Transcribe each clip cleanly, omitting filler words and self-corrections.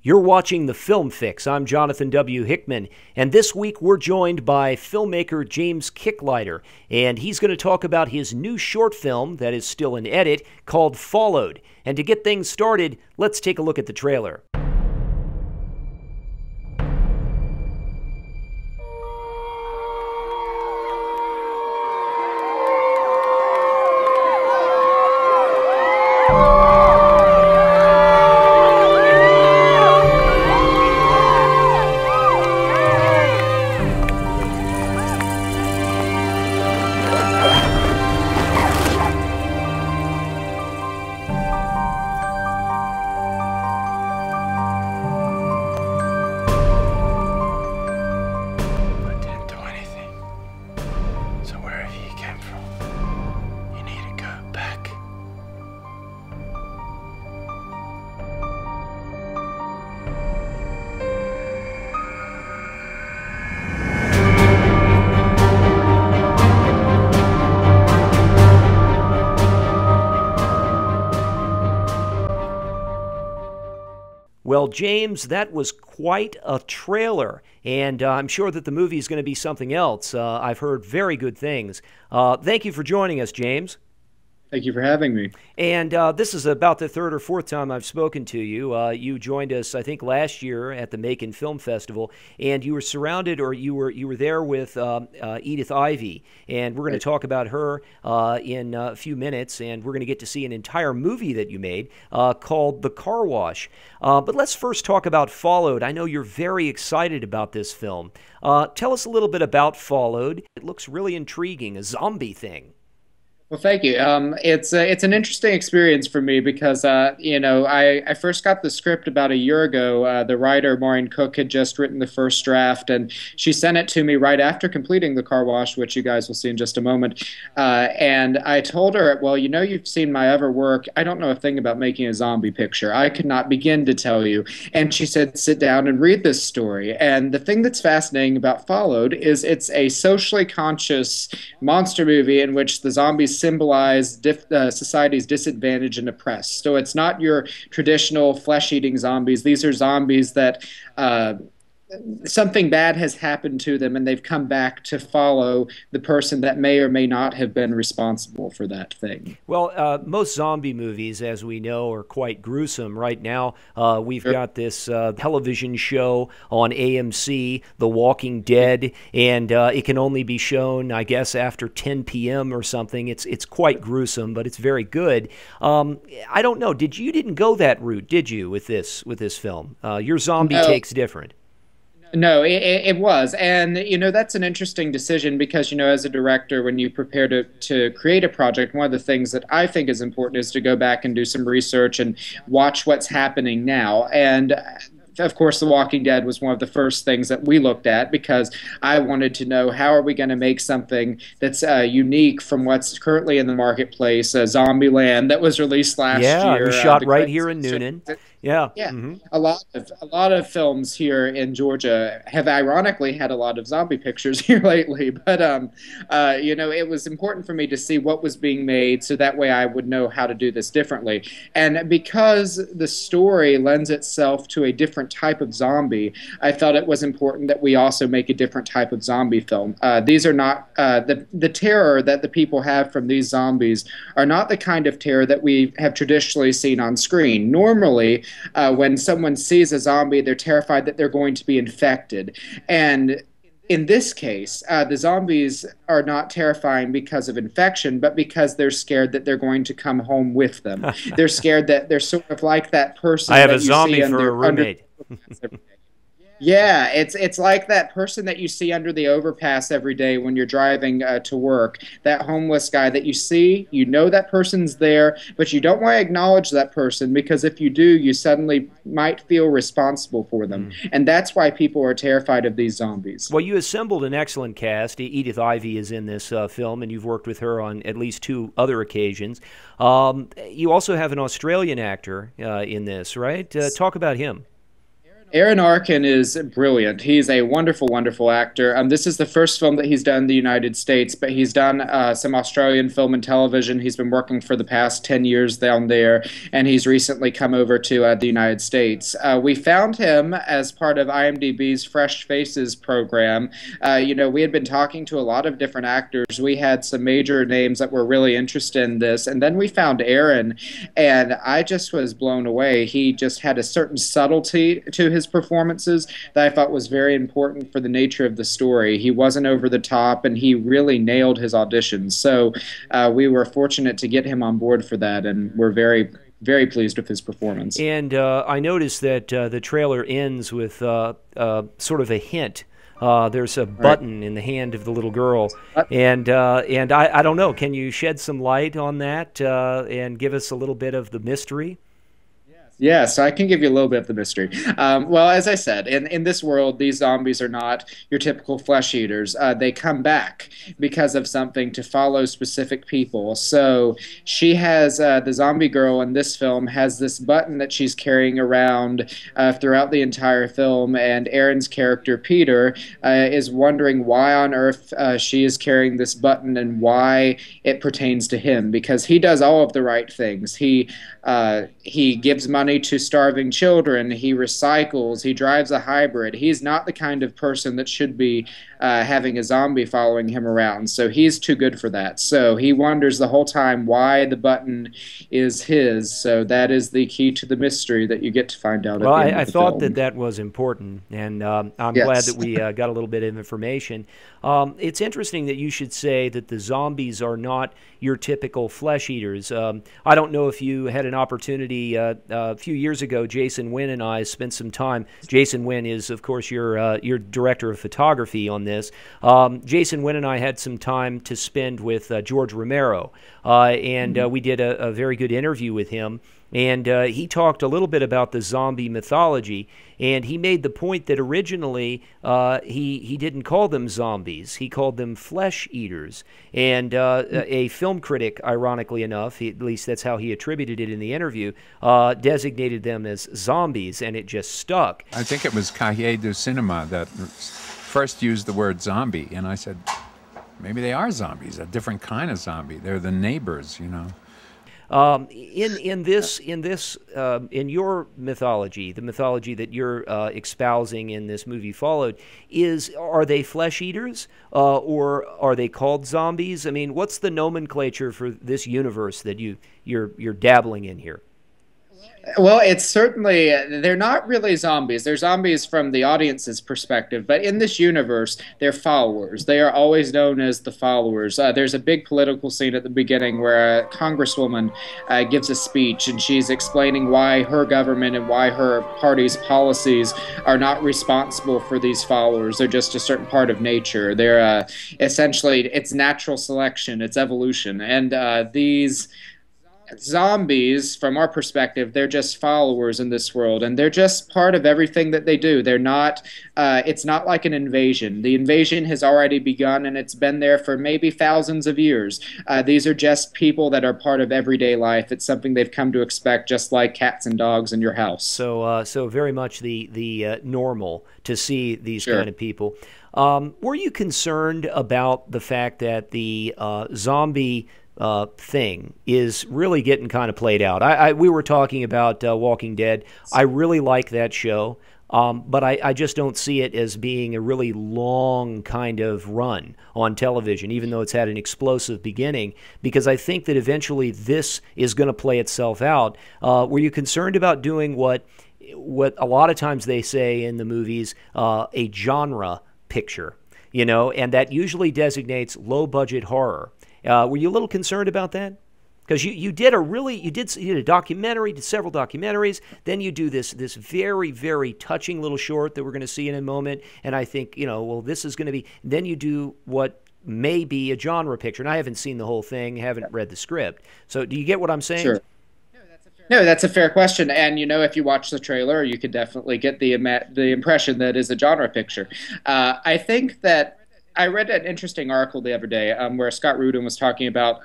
You're watching The Film Fix. I'm Jonathan W. Hickman, and this week we're joined by filmmaker James Kicklighter, and he's going to talk about his new short film that is still in edit called Followed. And to get things started, let's take a look at the trailer. Well, James, that was quite a trailer, and I'm sure that the movie is going to be something else. I've heard very good things. Thank you for joining us, James. Thank you for having me. And this is about the third or fourth time I've spoken to you. You joined us, I think, last year at the Macon Film Festival, and you were surrounded, or you were there with Edith Ivey, and we're going to talk about her in a few minutes, and we're going to get to see an entire movie that you made called The Car Wash. But let's first talk about Followed. I know you're very excited about this film. Tell us a little bit about Followed. It looks really intriguing, a zombie thing. Well, thank you. It's an interesting experience for me because I first got the script about a year ago. The writer Maureen Cook had just written the first draft, and she sent it to me right after completing The Car Wash, which you guys will see in just a moment. And I told her, well, you've seen my other work. I don't know a thing about making a zombie picture. I could not begin to tell you. And she said, sit down and read this story. And the thing that's fascinating about Followed is it's a socially conscious monster movie in which the zombies symbolize society's disadvantaged and oppressed. So it's not your traditional flesh-eating zombies. These are zombies that something bad has happened to them, and they've come back to follow the person that may or may not have been responsible for that thing. Well, most zombie movies, as we know, are quite gruesome. Right now, we've got this television show on AMC, The Walking Dead, and it can only be shown, I guess, after 10 p.m. or something. It's quite gruesome, but it's very good. I don't know. You didn't go that route, did you, with this film? Your zombie take's different. No, it was. And, that's an interesting decision because, as a director, when you prepare to create a project, one of the things that I think is important is to go back and do some research and watch what's happening now. And of course, The Walking Dead was one of the first things that we looked at because I wanted to know how are we going to make something that's unique from what's currently in the marketplace, Zombieland that was released last year. Yeah, it was shot right here in Noonan. Yeah. Mm-hmm. A lot of films here in Georgia have ironically had a lot of zombie pictures here lately. But it was important for me to see what was being made so that way I would know how to do this differently. And because the story lends itself to a different type of zombie, I felt it was important that we also make a different type of zombie film. These are not the terror that the people have from these zombies are not the kind of terror that we have traditionally seen on screen. Normally, when someone sees a zombie, they're terrified that they're going to be infected. And in this case, the zombies are not terrifying because of infection, but because they're scared that they're going to come home with them. They're scared that they're sort of like that person. I have a zombie for a roommate. Yeah, it's like that person that you see under the overpass every day when you're driving to work. That homeless guy that you see, you know that person's there, but you don't want to acknowledge that person because if you do, you suddenly might feel responsible for them. And that's why people are terrified of these zombies. Well, you assembled an excellent cast. Edith Ivey is in this film, and you've worked with her on at least 2 other occasions. You also have an Australian actor in this, right? Talk about him. Aaron Arkin is brilliant. He's a wonderful, wonderful actor. This is the first film that he's done in the United States, but he's done some Australian film and television. He's been working for the past 10 years down there, and he's recently come over to the United States. We found him as part of IMDb's Fresh Faces program. We had been talking to a lot of different actors. We had some major names that were really interested in this, and then we found Aaron, and I just was blown away. He just had a certain subtlety to his performances that I thought was very important for the nature of the story. He wasn't over the top, and he really nailed his auditions. So we were fortunate to get him on board for that, and we're very, very pleased with his performance. And I noticed that the trailer ends with sort of a hint. There's a button in the hand of the little girl, and I don't know. Can you shed some light on that and give us a little bit of the mystery? Yeah, so I can give you a little bit of the mystery. Well, as I said, in this world, these zombies are not your typical flesh eaters. They come back because of something to follow specific people. So she has, the zombie girl in this film has this button that she's carrying around throughout the entire film, and Aaron's character, Peter, is wondering why on earth she is carrying this button and why it pertains to him, because he does all of the right things. He gives money to starving children. He recycles. He drives a hybrid. He's not the kind of person that should be having a zombie following him around. So he's too good for that. So he wonders the whole time why the button is his. So that is the key to the mystery that you get to find out. Well, at the end I of the thought film. that was important, and I'm Yes. glad that we got a little bit of information. It's interesting that you should say that the zombies are not your typical flesh eaters. I don't know if you had an opportunity a few years ago. Jason Wynn and I spent some time. Jason Wynn is, of course, your director of photography on this. Jason Wynn and I had some time to spend with George Romero, and we did a very good interview with him. And he talked a little bit about the zombie mythology, and he made the point that originally he didn't call them zombies. He called them flesh eaters. And a film critic, ironically enough, at least that's how he attributed it in the interview, designated them as zombies, and it just stuck. I think it was Cahiers du Cinema that first used the word zombie, and I said, maybe they are zombies, a different kind of zombie. They're the neighbors, you know. In your mythology, the mythology that you're espousing in this movie Followed, are they flesh eaters or are they called zombies? I mean, what's the nomenclature for this universe that you're dabbling in here? Well, it's certainly, they're not really zombies. They're zombies from the audience's perspective, but in this universe, they're followers. They are always known as the followers. There's a big political scene at the beginning where a congresswoman gives a speech, and she's explaining why her government and why her party's policies are not responsible for these followers. They're just a certain part of nature. They're essentially, it's natural selection, it's evolution, and these zombies, from our perspective, they're just followers in this world, and they're just part of everything that they do. They're not, it's not like an invasion. The invasion has already begun, and it's been there for maybe thousands of years. These are just people that are part of everyday life. It's something they've come to expect, just like cats and dogs in your house. So very much the normal to see these Sure. kind of people. Were you concerned about the fact that the zombie thing is really getting kind of played out? We were talking about Walking Dead. I really like that show, but I just don't see it as being a really long kind of run on television, even though it's had an explosive beginning, because I think that eventually this is going to play itself out. Were you concerned about doing what a lot of times they say in the movies, a genre picture, and that usually designates low-budget horror? Were you a little concerned about that? Because you did a documentary, did several documentaries, then you do this very, very touching little short that we're going to see in a moment, and I think, well, this is going to be, then you do what may be a genre picture, and I haven't seen the whole thing, haven't read the script. So do you get what I'm saying? Sure. No, that's a fair question, and if you watch the trailer, you could definitely get the impression that it is a genre picture. I think that I read an interesting article the other day where Scott Rudin was talking about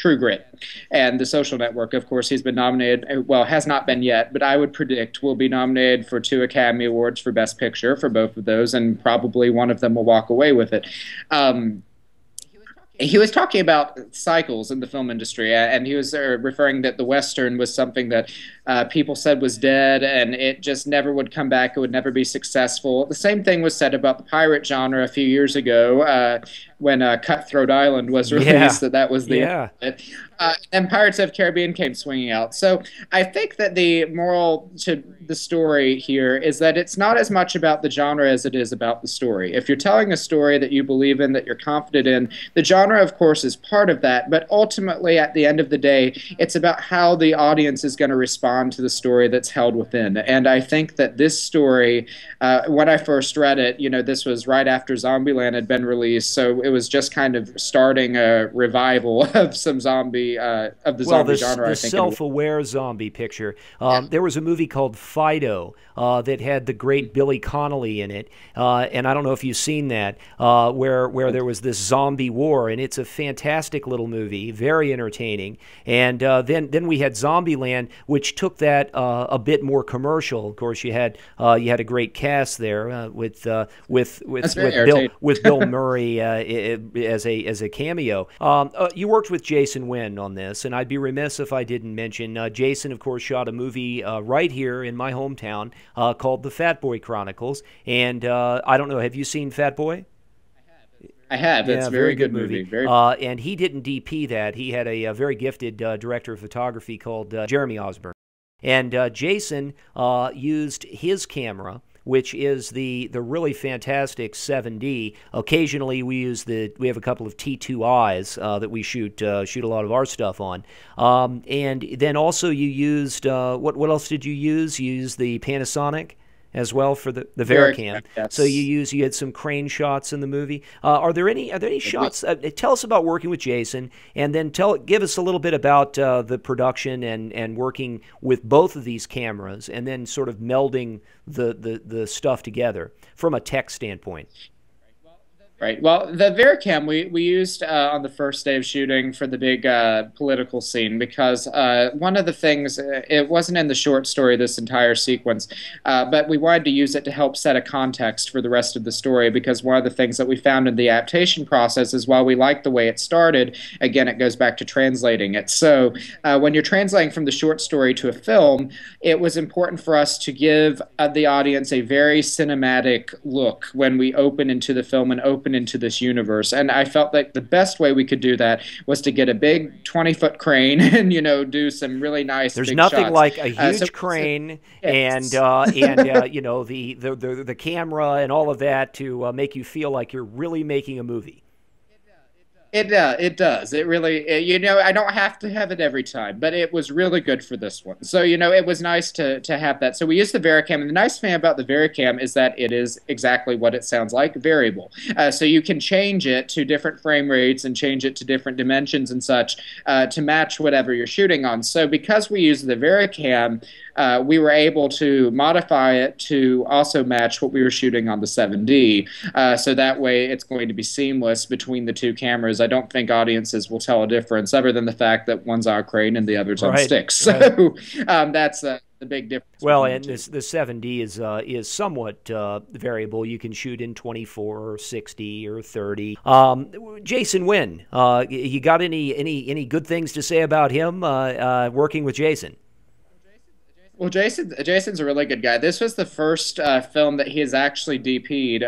True Grit. And The Social Network, of course, he's been nominated, well, has not been yet, but I would predict will be nominated for 2 Academy Awards for Best Picture for both of those, and probably one of them will walk away with it. He was talking about cycles in the film industry, and he was referring that the Western was something that people said was dead, and it just never would come back. It would never be successful. The same thing was said about the pirate genre a few years ago when Cutthroat Island was released, that was the end of it. And Pirates of the Caribbean came swinging out. So I think that the moral to the story here is that it's not as much about the genre as it is about the story. If you're telling a story that you believe in, that you're confident in, the genre, of course, is part of that. But ultimately, at the end of the day, it's about how the audience is going to respond to the story that's held within. And I think that this story, when I first read it, you know, this was right after Zombieland had been released, so it was just kind of starting a revival of some zombie of the zombie genre. The self-aware zombie picture. There was a movie called Fido that had the great Billy Connolly in it, and I don't know if you've seen that, where there was this zombie war, and it's a fantastic little movie, very entertaining. And then we had Zombieland, which took that a bit more commercial. Of course, you had a great cast there with Bill Murray as a cameo. You worked with Jason Wynn on this, and I'd be remiss if I didn't mention Jason, of course, shot a movie right here in my hometown called The Fat Boy Chronicles. And I don't know, have you seen Fat Boy? I have. It's a very good movie. And he didn't DP that. He had a very gifted director of photography called Jeremy Osborne. And Jason used his camera, which is the really fantastic 7D. Occasionally, we have a couple of T2Is that we shoot a lot of our stuff on. And then also you used what else did you use? You used the Panasonic as well for the Vericam. Yes. So you had some crane shots in the movie. Are there any shots? Tell us about working with Jason, and then give us a little bit about the production and working with both of these cameras, and then sort of melding the stuff together from a tech standpoint. Right. Well, the Vericam we used on the first day of shooting for the big political scene because one of the things, it wasn't in the short story, this entire sequence, but we wanted to use it to help set a context for the rest of the story, because one of the things that we found in the adaptation process is while we liked the way it started, again, it goes back to translating it. So when you're translating from the short story to a film, it was important for us to give the audience a very cinematic look when we open into the film and open into this universe. And I felt like the best way we could do that was to get a big 20-foot crane and, you know, do some really nice There's big nothing shots. like a huge crane and you know, the camera and all of that to make you feel like you're really making a movie. It does. It really, you know, I don't have to have it every time, but it was really good for this one. So, you know, it was nice to have that. So we used the Vericam, and the nice thing about the Vericam is that it is exactly what it sounds like, variable. So you can change it to different frame rates and change it to different dimensions and such to match whatever you're shooting on. So because we use the Vericam, we were able to modify it to also match what we were shooting on the 7D. So that way it's going to be seamless between the two cameras. I don't think audiences will tell a difference other than the fact that one's on a crane and the other's on sticks. So that's the big difference. Well, and the 7D is somewhat variable. You can shoot in 24 or 60 or 30. Jason Wynn, you got any good things to say about him working with Jason? Well, Jason's a really good guy. This was the first film that he has actually DP'd.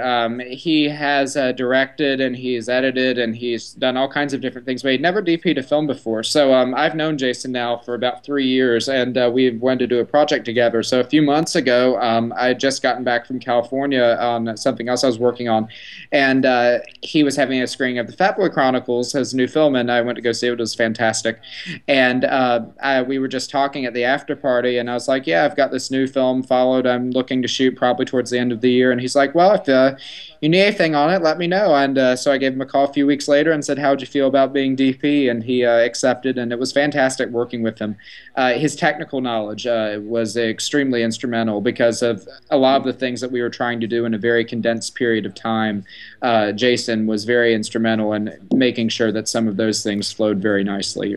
He has directed and he's edited and he's done all kinds of different things, but he'd never DP'd a film before. So I've known Jason now for about 3 years, and we've wanted to do a project together. So a few months ago, I had just gotten back from California on something else I was working on, and he was having a screening of The Fat Boy Chronicles, his new film, and I went to go see it. It was fantastic. And we were just talking at the after party, and I was like, yeah, I've got this new film followed. I'm looking to shoot probably towards the end of the year. And he's like, well, if you need anything on it, let me know. And so I gave him a call a few weeks later and said, how'd you feel about being DP? And he accepted, and it was fantastic working with him. His technical knowledge was extremely instrumental because of a lot of the things that we were trying to do in a very condensed period of time. Jason was very instrumental in making sure that some of those things flowed very nicely.